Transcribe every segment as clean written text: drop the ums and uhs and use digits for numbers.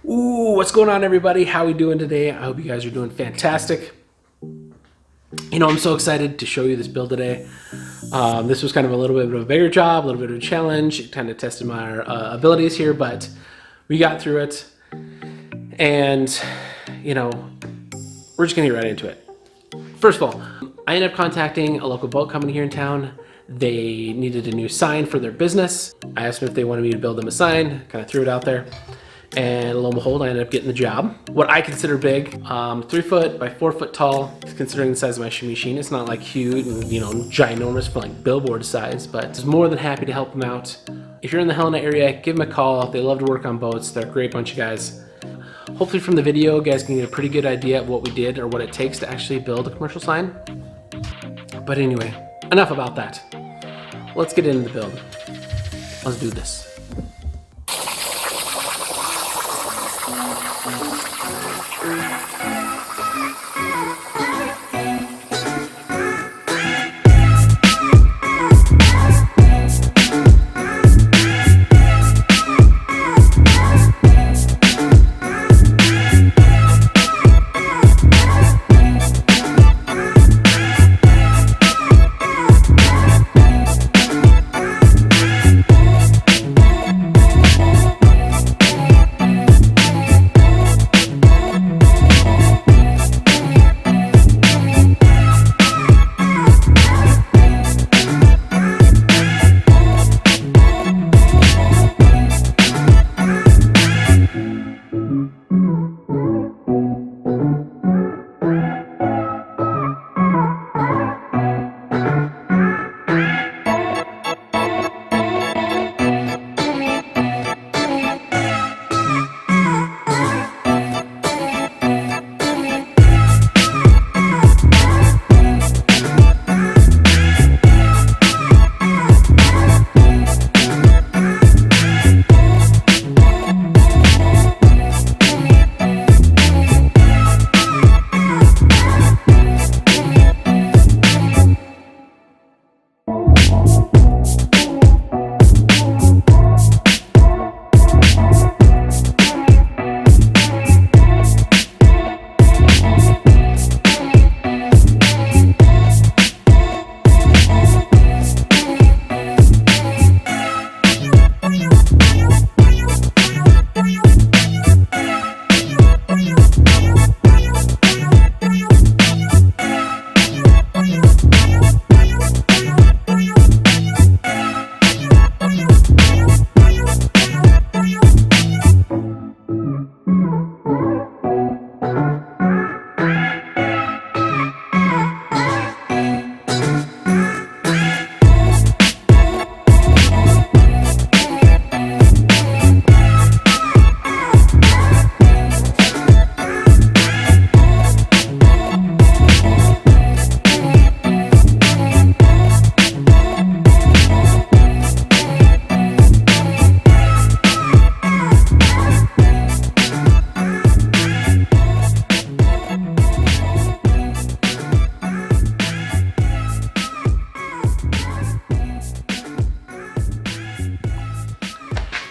Ooh, what's going on, everybody? How we doing today? I hope you guys are doing fantastic. You know, I'm so excited to show you this build today. This was kind of a little bit of a bigger job, a little bit of a challenge. It kind of tested my abilities here, but we got through it. And, you know, we're just gonna get right into it. First of all, I ended up contacting a local boat company here in town. They needed a new sign for their business. I asked them if they wanted me to build them a sign, kind of threw it out there. And lo and behold, I ended up getting the job. What I consider big, 3 foot by 4 foot tall, considering the size of my machine. It's not like huge and, you know, ginormous for like billboard size, but I was more than happy to help them out. If you're in the Helena area, give them a call. They love to work on boats. They're a great bunch of guys. Hopefully from the video, you guys can get a pretty good idea of what we did or what it takes to actually build a commercial sign. But anyway, enough about that. Let's get into the build. Let's do this.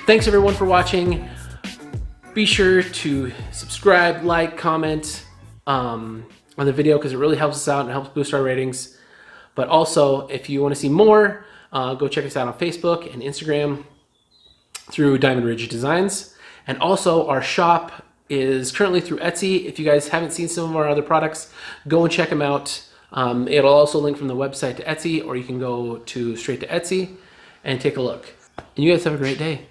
Thanks everyone for watching. Be sure to subscribe, like, comment on the video because it really helps us out and helps boost our ratings. But also, if you want to see more, go check us out on Facebook and Instagram through Diamond Ridge Designs. And also, our shop is currently through Etsy. If you guys haven't seen some of our other products, go and check them out. It'll also link from the website to Etsy, or you can go straight to Etsy and take a look. And you guys have a great day.